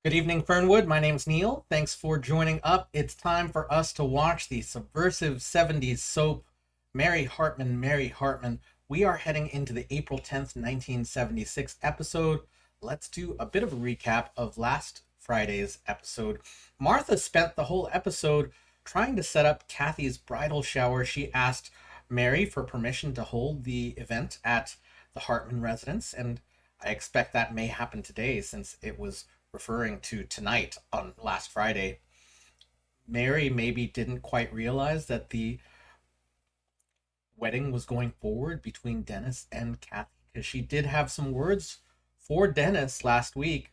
Good evening, Fernwood. My name's Neil. Thanks for joining up. It's time for us to watch the subversive 70s soap Mary Hartman, Mary Hartman. We are heading into the April 10th, 1976 episode. Let's do a bit of a recap of last Friday's episode. Martha spent the whole episode trying to set up Kathy's bridal shower. She asked Mary for permission to hold the event at the Hartman residence, and I expect that may happen today since it was referring to tonight on last Friday. Mary maybe didn't quite realize that the wedding was going forward between Dennis and Kathy because she did have some words for Dennis last week.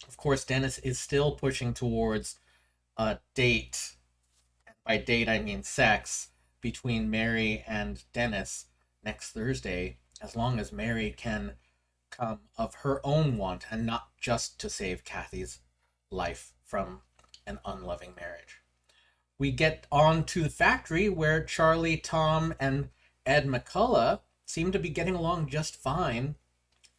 Of course, Dennis is still pushing towards a date. By date, I mean sex between Mary and Dennis next Thursday, as long as Mary can come of her own want and not just to save Kathy's life from an unloving marriage. We get on to the factory where Charlie, Tom, and Ed McCullough seem to be getting along just fine.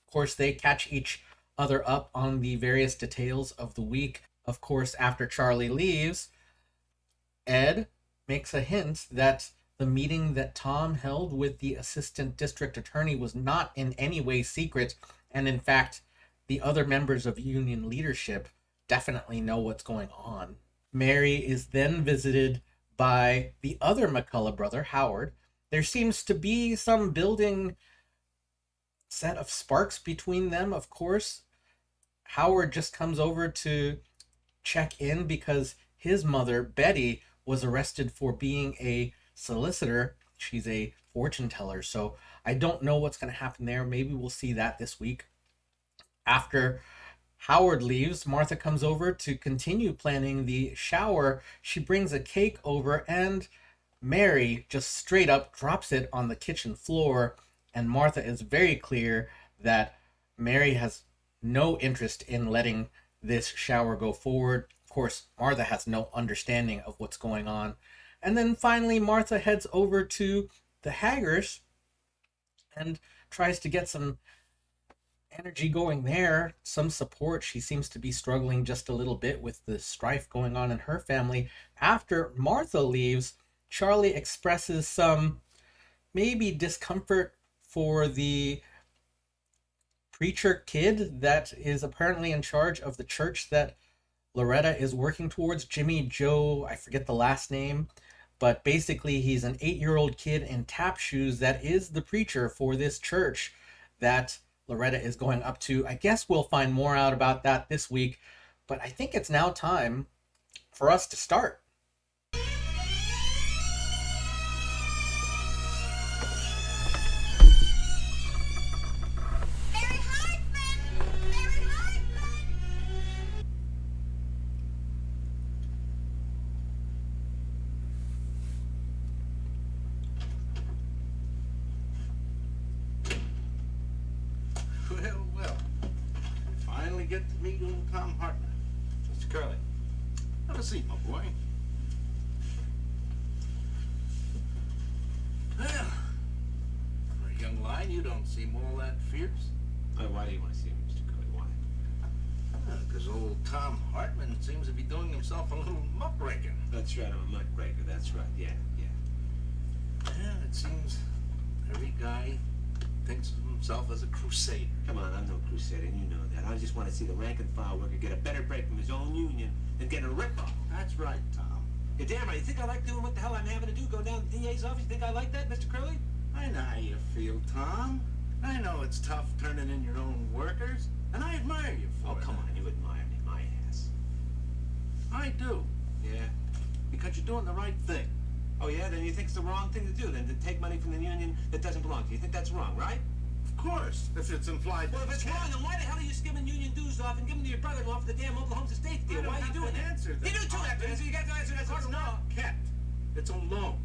Of course, they catch each other up on the various details of the week. Of course, after Charlie leaves, Ed makes a hint that the meeting that Tom held with the assistant district attorney was not in any way secret, and in fact, the other members of union leadership definitely know what's going on. Mary is then visited by the other McCullough brother, Howard. There seems to be some building set of sparks between them, of course. Howard just comes over to check in because his mother, Betty, was arrested for being a solicitor. She's a fortune teller, so I don't know what's going to happen there. Maybe we'll see that this week. After Howard leaves, Martha comes over to continue planning the shower. She brings a cake over, and Mary just straight up drops it on the kitchen floor. And Martha is very clear that Mary has no interest in letting this shower go forward. Of course, Martha has no understanding of what's going on. And then finally, Martha heads over to the Haggers and tries to get some energy going there, some support. She seems to be struggling just a little bit with the strife going on in her family. After Martha leaves, Charlie expresses some maybe discomfort for the preacher kid that is apparently in charge of the church that Loretta is working towards. Jimmy Joe, I forget the last name, but basically he's an 8-year-old kid in tap shoes that is the preacher for this church that Loretta is going up to. I guess we'll find more out about that this week, but I think it's now time for us to start. Mary Hartman! Mary Hartman! Well. Finally get to meet old Tom Hartman. Mr. Curley, have a seat, my boy. Well, for a young lion, you don't seem all that fierce. Why do you want to see him, Mr. Curley? Why? Because old Tom Hartman seems to be doing himself a little muckraking. That's right, I'm a muckraker. That's right. Yeah. Yeah, it seems every guy thinks of himself as a crusader. Come on, I'm no crusader, and you know that. I just want to see the rank and file worker get a better break from his own union than get a rip-off. That's right, Tom. You're damn right. You think I like doing what the hell I'm having to do? Go down to the DA's office? You think I like that, Mr. Curley? I know how you feel, Tom. I know it's tough turning in your own workers, and I admire you for Oh, it. come on. You admire me, my ass. I do, Yeah? because you're doing the right thing. Oh, yeah? Then you think it's the wrong thing to do, then to take money from the union that doesn't belong to you. You think that's wrong, right? Of course, if it's implied. Well, if it's wrong, then why the hell are you skimming union dues off and giving them to your brother-in-law for the damn Oklahoma State deal? Why are you doing that? Answer that. You do too have to answer. You got to answer that part It's of law. not kept. It's a loan.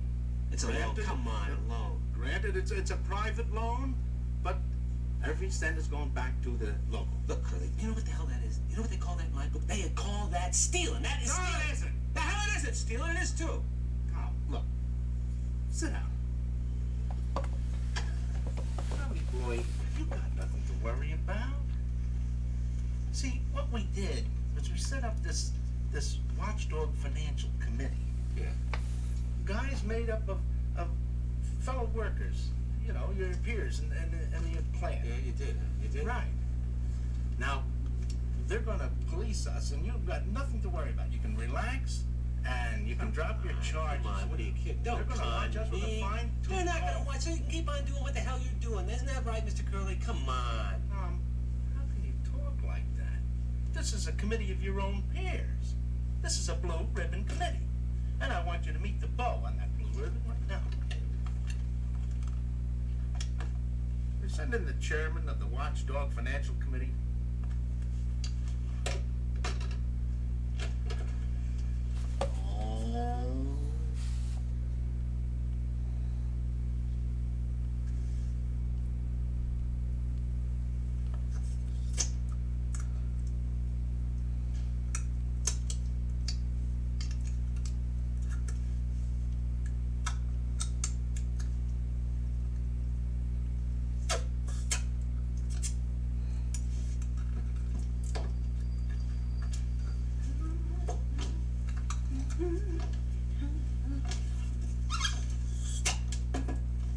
It's a loan. Granted- Come on, a loan. Granted, it's a private loan, but every cent is going back to the local. Look, Curly, you know what the hell that is? You know what they call that in my book? They call that stealing. That is No, stealing. it isn't. The hell it isn't stealing. It is too. Tom, look. Sit down. Tommy boy, you got nothing to worry about. See, what we did is we set up this watchdog financial committee. Yeah. Guys made up of fellow workers, you know, your peers in the plant. Yeah, you did. You did? Right. Now, they're gonna police us, and you've got nothing to worry about. You can relax, and you can drop your charges. Come on, what are you kidding? Don't They're gonna watch us with a fine tooth They're not gonna comb. watch, so you can keep on doing what the hell you're doing. Isn't that right, Mr. Curley? Come on. How can you talk like that? This is a committee of your own peers. This is a blue ribbon committee. And I want you to meet the bow on that blue ribbon right now. We're sending the chairman of the Watchdog Financial Committee.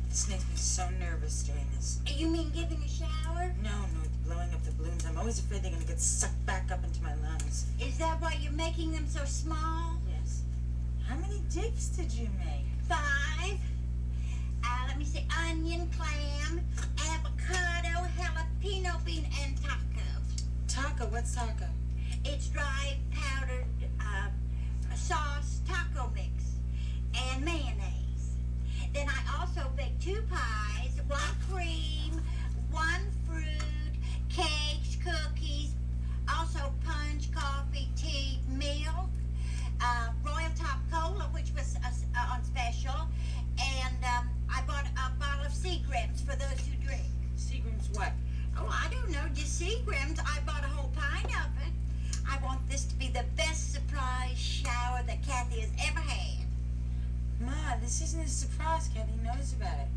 This makes me so nervous doing this. You mean giving a shower? No, blowing up the balloons. I'm always afraid they're gonna get sucked back up into my lungs. Is that why you're making them so small? Yes. How many dips did you make? 5. Let me see. Onion, clam, avocado, jalapeno bean, and taco. Taco? What's taco? It's dry powdered sauce taco mix and mayonnaise. Then I also baked 2 pies, 1 cream, 1 fruit, cakes, cookies, also punch, coffee, tea, milk, Royal Top Cola, which was on special, and I bought a bottle of Seagrams for those who drink. Seagram's what? Oh, I don't know, just Seagrams. I bought a whole pint of it. I want this to be the best surprise shower that Kathy has ever had. Ma, this isn't a surprise. Kathy knows about it.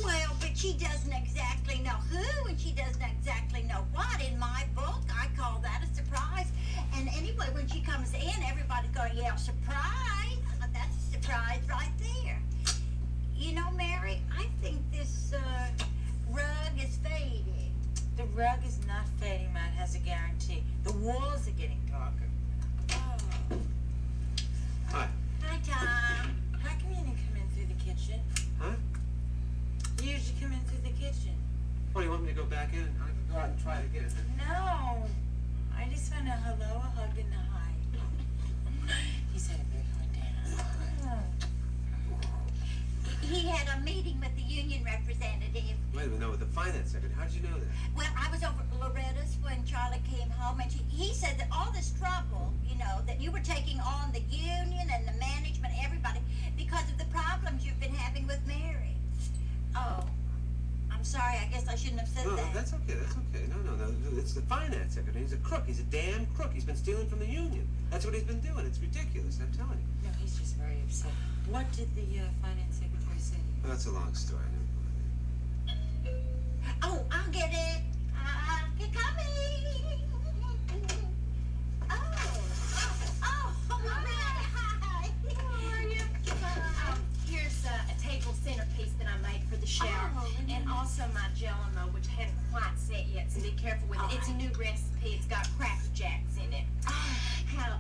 Well, but she doesn't exactly know who, and she doesn't exactly know what. In my book, I call that a surprise. And anyway, when she comes in, everybody's going to yell, surprise! That's a surprise right there. You know, Mary, I think this rug is fading. The rug is not fading, Ma. It has a guarantee. The walls are getting darker. Oh. Hi. Hi, Tom. How come you didn't come in through the kitchen? Huh? You usually come in through the kitchen. What, do you want me to go back in? I can go out and try it again. No. I just want a hello, a hug, and a hi. He's had a very hard day. He had a meeting with the union representative. Wait a minute, no, with the finance secretary. How did you know that? Well, I was over at Loretta's when Charlie came home, and he said that all this trouble, you know, that you were taking on the union and the management, everybody, because of the problems you've been having with Mary. Oh, I'm sorry. I guess I shouldn't have said No, that. that's okay, that's okay. No, it's the finance secretary. He's a crook. He's a damn crook. He's been stealing from the union. That's what he's been doing. It's ridiculous, I'm telling you. No, he's just very upset. What did the finance secretary say? Well, that's a long story. Oh, I'll get it. You're coming. Loretta, hi. How are you? Here's a table centerpiece that I made for the shower, Oh, and also my Jello, which hadn't quite set yet, so be careful with it. It's a new recipe. It's got Cracker Jacks in it. Hi,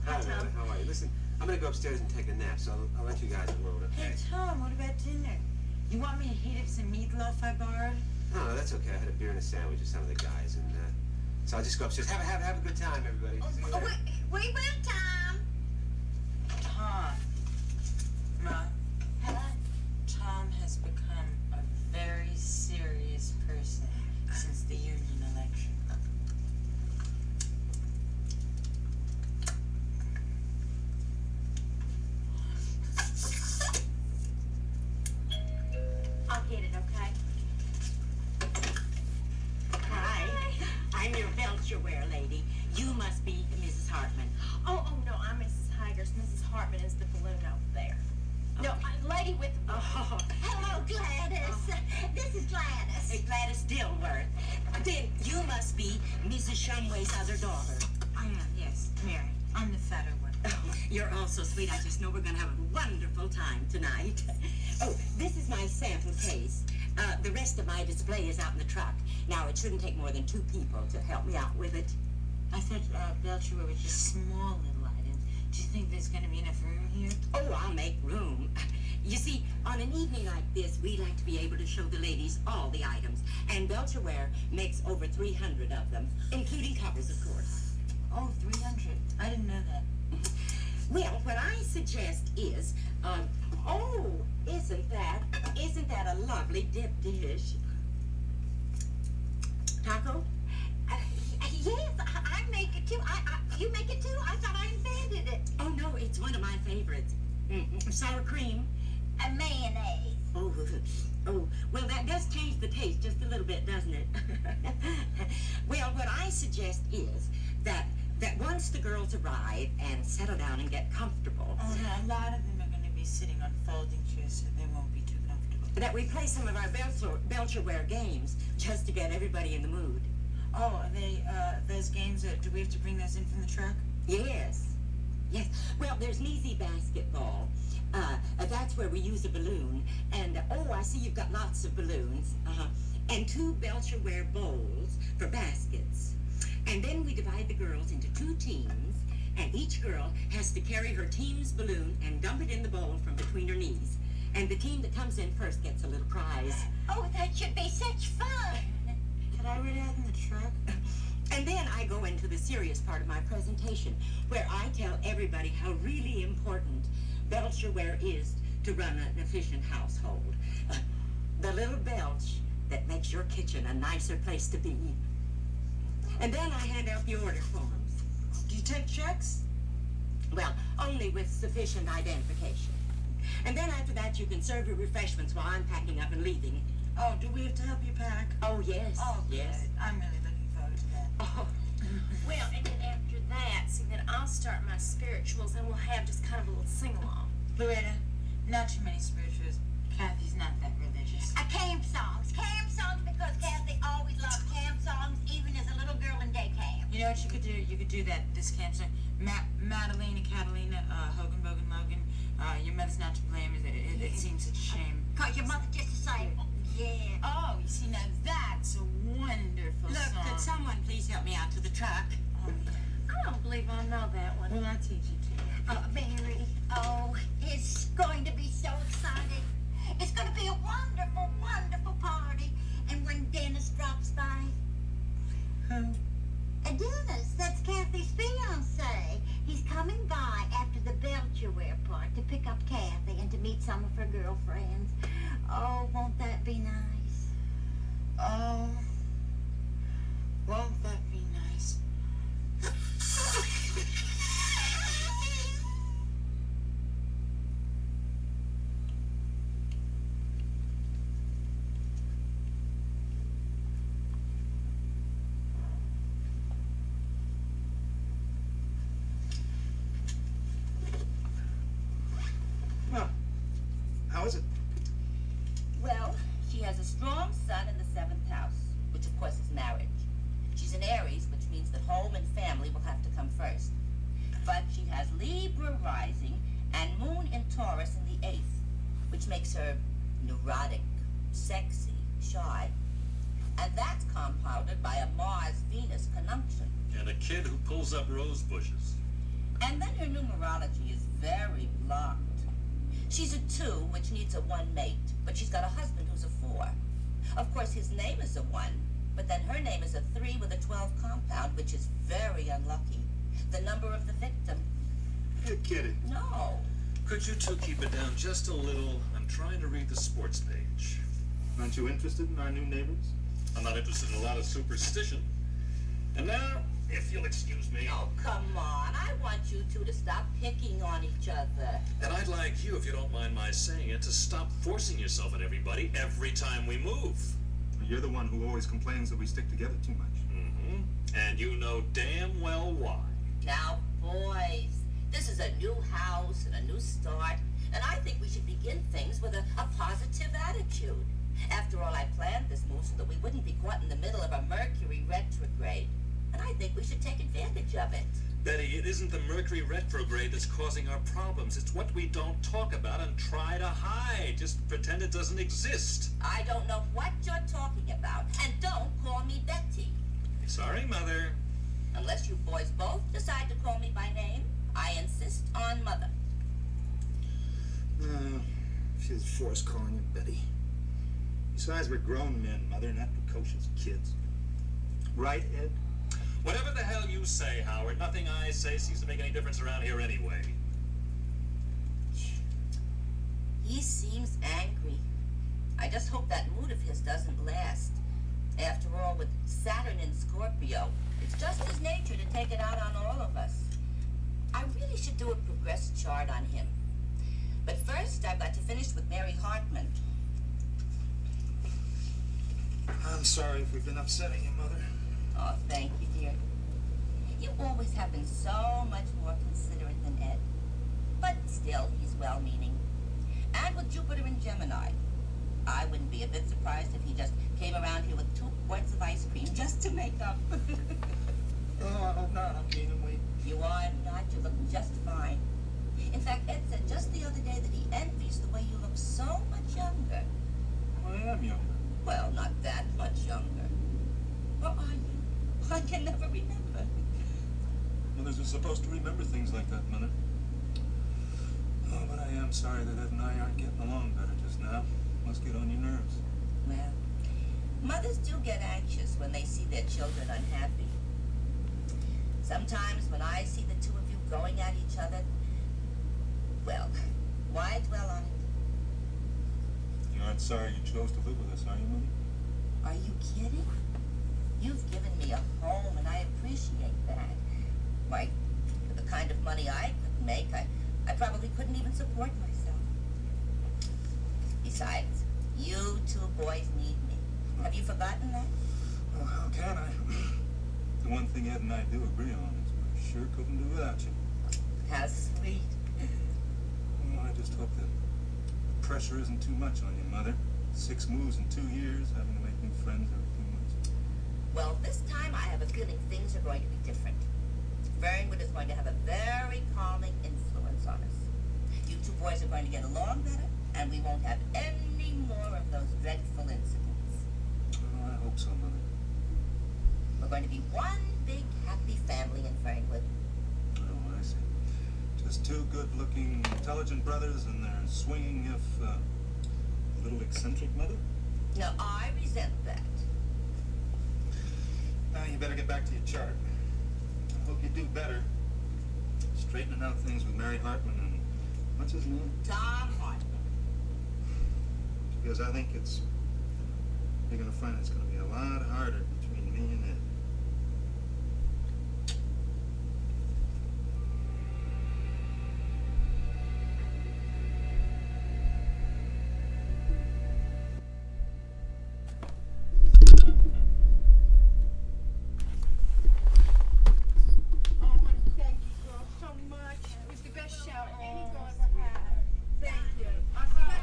Hi, Tom. Loretta, how are you? Listen, I'm gonna go upstairs and take a nap, so I'll let you guys alone, okay? Hey, Tom, what about dinner? You want me to heat up some meatloaf I borrowed? No, that's okay. I had a beer and a sandwich with some of the guys, and so I'll just go upstairs. Have a good time, everybody. See you later. We will, Tom. Tom. Ma, Huh? Tom has become a very serious person since the union election. I'll get it, okay? Hi, I'm your Belcherware lady. You must be Mrs. Hartman. Oh, no, I'm Mrs. Higers. Mrs. Hartman is the balloon over there. No, lady with the balloon. Oh, Hello, Gladys. This is Gladys. Gladys Dilworth. Then you must be Mrs. Shumway's other daughter. I I am, yes. Mary. I'm the fatter one. You're all so sweet. I just know we're going to have a wonderful time tonight. Oh, this is my sample case. The rest of my display is out in the truck. Now, it shouldn't take more than 2 people to help me out with it. I thought Belcher was just small little items. Do you think there's going to be enough room here? Oh, I'll make room. You see, on an evening like this, we like to be able to show the ladies all the items. And Belcherware makes over 300 of them, including covers, of course. Oh, 300. I didn't know that. Well, what I suggest is, oh, isn't that a lovely dip dish? Taco? Yes, I make it too. You make it too? I thought I invented it. Oh, no, it's one of my favorites. Sour cream. A mayonnaise. Oh, well, that does change the taste just a little bit, doesn't it? Well, what I suggest is that once the girls arrive and settle down and get comfortable, Oh, no, a lot of them are going to be sitting on folding chairs, so they won't be too comfortable. that we play some of our Belcherware games just to get everybody in the mood. Oh, are they, those games, do we have to bring those in from the truck? Yes. Yes. Well, there's an easy basketball. That's where we use a balloon. And, oh, I see you've got lots of balloons. And 2 Belcherware bowls for baskets. And then we divide the girls into 2 teams, and each girl has to carry her team's balloon and dump it in the bowl from between her knees. And the team that comes in first gets a little prize. Oh, that should be such fun. Could I read out in the truck? And then I go into the serious part of my presentation, where I tell everybody how really important Belcherware is to run an efficient household. The little belch that makes your kitchen a nicer place to be. And then I hand out the order forms. Do you take checks? Well, only with sufficient identification. And then after that, you can serve your refreshments while I'm packing up and leaving. Oh, do we have to help you pack? Oh, yes. Oh, yes. good. I'm really looking forward to that. Oh, Well, and then after that, see, then I'll start my spirituals and we'll have just kind of a little sing-along. Loretta, not too many spirituals. Kathy's not that religious. Camp songs. Camp songs because Kathy always loved camp songs, even as a little girl in day camp. You know what you could do? You could do this camp song. Madalena, Catalina, Hogan, Bogan, Logan. Your mother's not to blame. It seems such a shame. Cause your mother just the same. Yeah. Oh, you see, now that's a wonderful look, song. could someone please help me out to the truck? Oh, yeah. I don't believe I know that one. Well, I'll teach you to. Mary, oh, it's going to be so exciting. It's going to be a wonderful, wonderful party. And when Dennis drops by, Who? Dennis, that's Kathy's fiance. He's coming by after the Belcherware part to pick up Kathy and to meet some of her girlfriends. Oh, won't that be nice? Oh, won't that be nice? Well, how is it? Well, she has a strong sun in the 7th house, which of course is marriage. She's an Aries, which means that home and family will have to come first. But she has Libra rising and moon in Taurus in the 8th, which makes her neurotic, sexy, shy. And that's compounded by a Mars-Venus conjunction. And a kid who pulls up rose bushes. And then her numerology is very blocked. She's a 2, which needs a 1 mate, but she's got a husband who's a 4. Of course, his name is a 1, but then her name is a 3 with a 12 compound, which is very unlucky. The number of the victim. You're kidding. No. Could you two keep it down just a little? I'm trying to read the sports page. Aren't you interested in our new neighbors? I'm not interested in a lot of superstition. And now, if you'll excuse me, Oh, come on. I want you two to stop picking on each other. and I'd like you, if you don't mind my saying it, to stop forcing yourself on everybody every time we move. You're the one who always complains that we stick together too much. Mm-hmm. And you know damn well why. Now, boys, this is a new house and a new start, and I think we should begin things with a positive attitude. After all, I planned this move so that we wouldn't be caught in the middle of a Mercury retrograde. and I think we should take advantage of it. Betty, it isn't the Mercury retrograde that's causing our problems. It's what we don't talk about and try to hide. Just pretend it doesn't exist. I don't know what you're talking about, and don't call me Betty. Sorry, Mother. Unless you boys both decide to call me by name, I insist on Mother. No, she's forced calling you Betty. Besides, we're grown men, Mother, not precocious kids. Right, Ed? Whatever the hell you say, Howard, nothing I say seems to make any difference around here anyway. He seems angry. I just hope that mood of his doesn't last. After all, with Saturn in Scorpio, it's just his nature to take it out on all of us. I really should do a progress chart on him. But first, I've got to finish with Mary Hartman. I'm sorry if we've been upsetting you, Mother. Oh, thank you, dear. You always have been so much more considerate than Ed. But still, he's well-meaning. And with Jupiter and Gemini, I wouldn't be a bit surprised if he just came around here with 2 quarts of ice cream just to make up. Oh, I hope not. I'm gaining weight. You are not. You look just fine. In fact, Ed said just the other day that he envies the way you look so much younger. I am younger. Well, not that much younger. Or are you? I can never remember. Mothers are supposed to remember things like that, Mother. Oh, but I am sorry that Ed and I aren't getting along better just now. Must get on your nerves. Well, mothers do get anxious when they see their children unhappy. Sometimes when I see the two of you going at each other, well, why dwell on it? You aren't sorry you chose to live with us, are you, Mother? Are you kidding? You've given me a home, and I appreciate that. Why, for the kind of money I could make, I probably couldn't even support myself. Besides, you two boys need me. Have you forgotten that? Well, how can I? The one thing Ed and I do agree on is we sure couldn't do without you. How sweet. Well, I just hope that pressure isn't too much on you, Mother. 6 moves in 2 years, having to make new friends every few months. Well, this time I have a feeling things are going to be different. Fernwood is going to have a very calming influence on us. You two boys are going to get along better, and we won't have any more of those dreadful incidents. Oh, I hope so, Mother. We're going to be one big happy family in Fernwood. Oh, I see. Just 2 good-looking, intelligent brothers, and they're swinging if, a little eccentric, Mother? Now, I resent that. Now you better get back to your chart. I hope you do better. Straightening out things with Mary Hartman and, what's his name? Tom Hartman. Because I think you're gonna find it's gonna be a lot harder between me and Ed. Oh, I want to thank you, girl, so much. It was the best shower any girl ever had. Thank you. All right.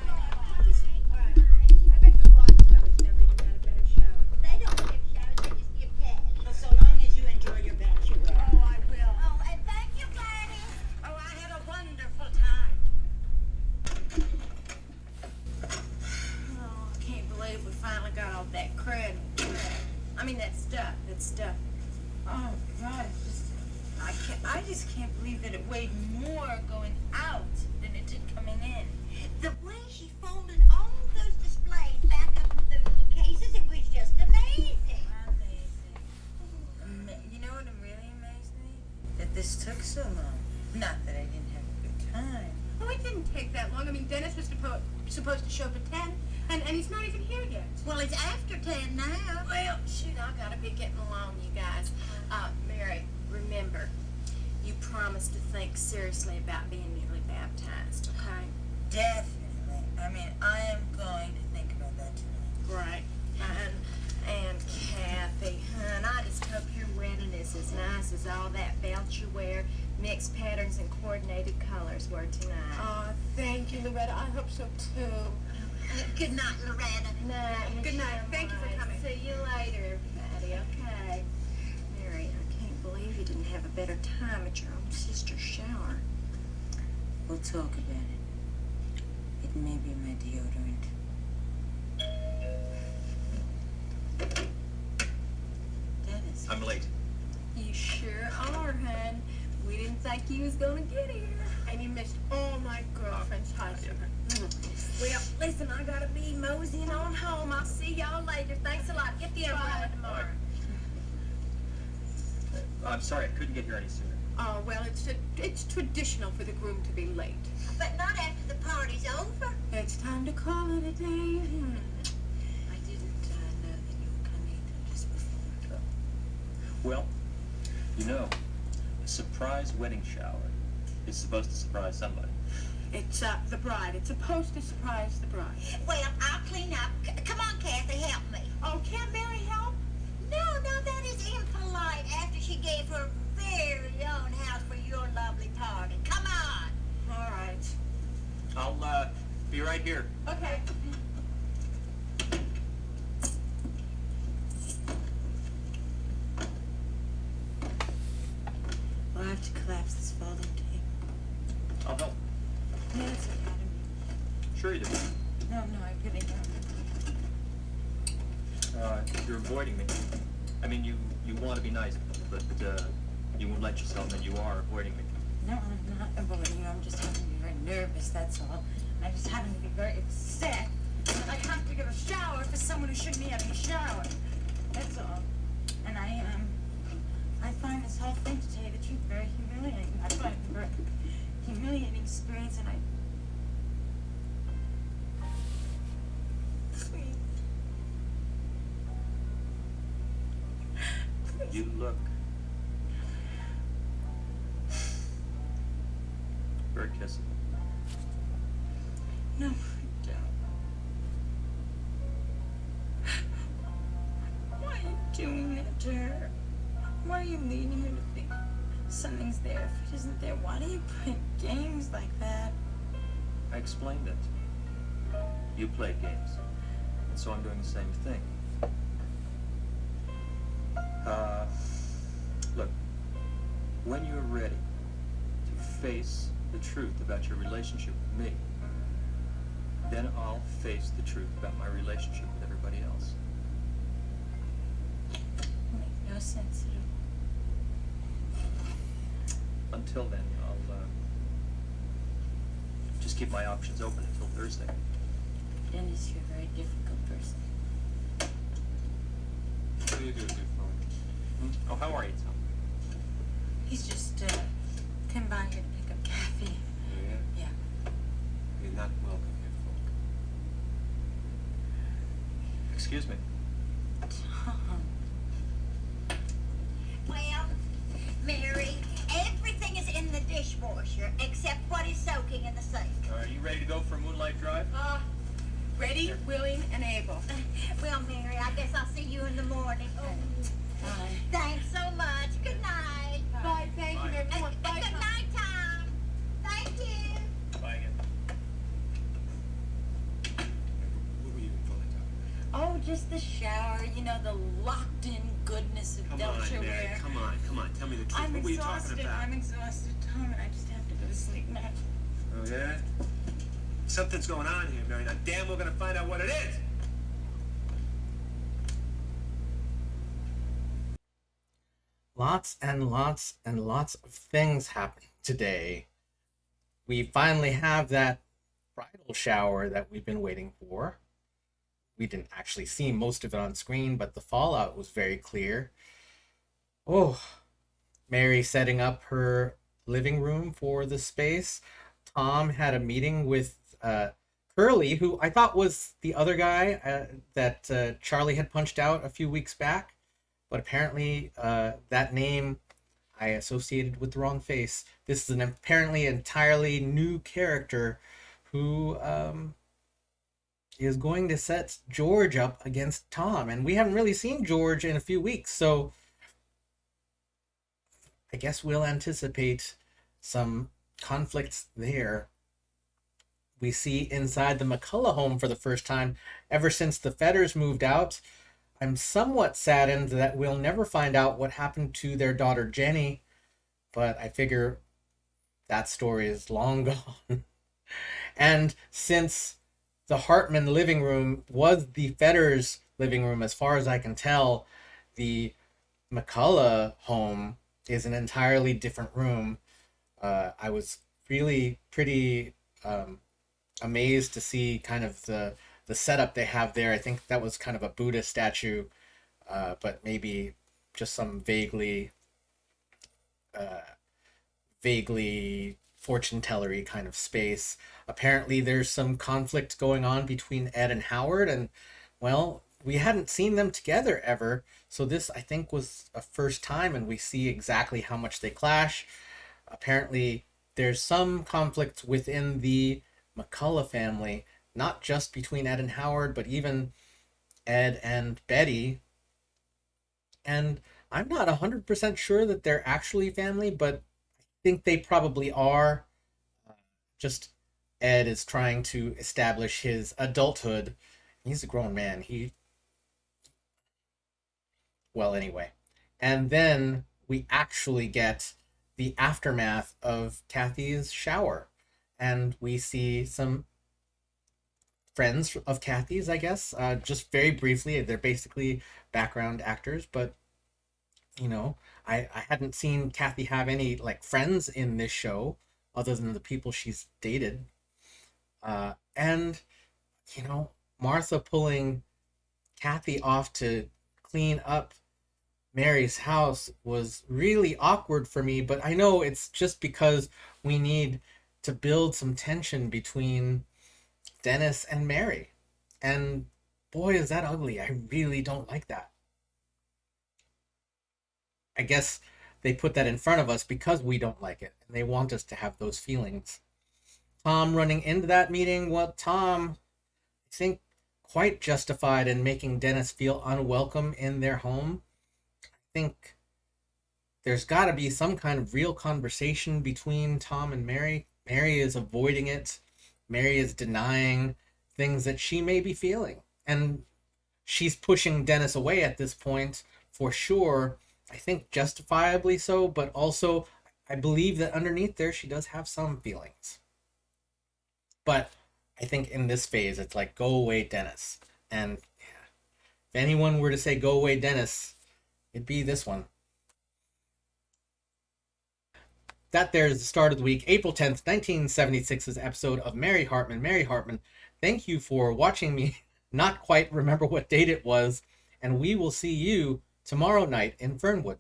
I bet the Rockefellers never even had a better shower. They don't give showers, they just give head. Well, so long as you enjoy your bachelor. Oh, I will. Oh, and thank you, Gladys. Oh, I had a wonderful time. Oh, I can't believe we finally got all that credit. I mean, that stuff. Oh, God, I just can't believe that it weighed more going out than it did coming in. The way she folded all those displays back up in those little cases, it was just amazing. Amazing. You know what really amazed me? That this took so long. Not that I didn't have a good time. Oh, it didn't take that long. I mean, Dennis was supposed to show up at 10, and he's not even here yet. Well, it's after 10 now. Well, shoot, I gotta be getting along, you guys. Mary, remember, you promised to think seriously about being newly baptized, okay? Definitely. I mean, I am going to think about that tonight. Right. And Kathy, hon, I just hope your wedding is as nice as all that belt you wear, mixed patterns and coordinated colors were tonight. Oh, thank you, Loretta. I hope so, too. Good night, Loretta. Good night. Thank you for coming. See you later, everybody. Okay. Mary, you didn't have a better time at your own sister's shower. We'll talk about it. It may be my deodorant. Dennis. I'm late. You sure are, hon. We didn't think you was gonna get here. And you missed all my girlfriend's high school. Well, listen, I gotta be moseying on home. I'll see y'all later. Thanks a lot. Get the umbrella tomorrow. I'm sorry, I couldn't get here any sooner. Oh, well, it's traditional for the groom to be late. But not after the party's over. It's time to call it a day. I didn't know that you were coming just before. Well, you know, a surprise wedding shower is supposed to surprise somebody. It's the bride. It's supposed to surprise the bride. Well, I'll clean up. Come on, Kathy, help me. Oh, can't Mary help? No, that is impolite after she gave her very own house for your lovely party. Come on. All right. I'll be right here. Okay. We'll have to collapse this folding table. I'll help. No, it's okay. Sure you do. No, I couldn't. You're avoiding me. I mean, you want to be nice, but you won't let yourself, and you are avoiding me. No, I'm not avoiding you. I'm just having to be very nervous, that's all. I just happen to be very upset that I have to give a shower for someone who shouldn't be having a shower. That's all. And I find this whole thing, to tell you the truth, very humiliating. I find it a very humiliating experience, and Please. You look very kissable. No, I don't. Why are you doing that to her? Why are you leading her to think something's there if it isn't there? Why do you play games like that? I explained it. You play games, and so I'm doing the same thing. Look, when you're ready to face the truth about your relationship with me, then I'll face the truth about my relationship with everybody else. Make no sense at all. Until then, I'll just keep my options open until Thursday. Dennis, you're a very difficult person. What are you doing here for? Oh, how are you, Tom? He's just come by here to pick up Kathy. Oh, yeah? Yeah. You're not welcome here, folk. Excuse me. Tom. Well, Mary, everything is in the dishwasher except what is soaking in the sink. Are you ready to go for a moonlight drive? Ready, willing, and able. Well, Mary, I guess I'll see you in the morning. Bye. Thanks so much. Good night. Bye. Thank you, everyone. Bye. Good night, Tom. Thank you. Bye again. What were you and Philly talking about? Oh, just the shower, you know, the locked-in goodness of Come on, Delta Mary, wear. come on. Tell me the truth. I'm What were you exhausted. talking about? I'm exhausted, Tom, and I just have to go to sleep now. Oh, yeah? Something's going on here, Mary. Now, damn, we're gonna find out what it is. Lots and lots and lots of things happened today. We finally have that bridal shower that we've been waiting for. We didn't actually see most of it on screen, but the fallout was very clear. Oh, Mary setting up her living room for the space. Tom had a meeting with Curly, who I thought was the other guy that Charlie had punched out a few weeks back. But apparently that name I associated with the wrong face. This is an apparently entirely new character who is going to set George up against Tom. And we haven't really seen George in a few weeks, so I guess we'll anticipate some conflicts there. We see inside the McCullough home for the first time ever since the Fedders moved out. I'm somewhat saddened that we'll never find out what happened to their daughter Jenny, but I figure that story is long gone. And since the Hartman living room was the Fetters living room, as far as I can tell, the McCullough home is an entirely different room. I was really pretty amazed to see kind of the setup they have there. I think that was kind of a Buddha statue, but maybe just some vaguely fortune tellery kind of space. Apparently, there's some conflict going on between Ed and Howard, and well, we hadn't seen them together ever, so this I think was a first time, and we see exactly how much they clash. Apparently, there's some conflict within the McCullough family, not just between Ed and Howard, but even Ed and Betty. And I'm not 100% sure that they're actually family, but I think they probably are. Just Ed is trying to establish his adulthood. He's a grown man. Well, anyway. And then we actually get the aftermath of Kathy's shower. And we see some friends of Kathy's, I guess, just very briefly. They're basically background actors, but I hadn't seen Kathy have any like friends in this show other than the people she's dated. And Martha pulling Kathy off to clean up Mary's house was really awkward for me, but I know it's just because we need to build some tension between Dennis and Mary. And boy, is that ugly. I really don't like that. I guess they put that in front of us because we don't like it and they want us to have those feelings. Tom running into that meeting, well, Tom, I think, quite justified in making Dennis feel unwelcome in their home. I think there's got to be some kind of real conversation between Tom and Mary. Mary is avoiding it. Mary is denying things that she may be feeling. And she's pushing Dennis away at this point for sure. I think justifiably so, but also I believe that underneath there she does have some feelings. But I think in this phase it's like go away Dennis. And if anyone were to say go away Dennis, it'd be this one. That there is the start of the week, April 10th, 1976's episode of Mary Hartman. Mary Hartman, thank you for watching me not quite remember what date it was, and we will see you tomorrow night in Fernwood.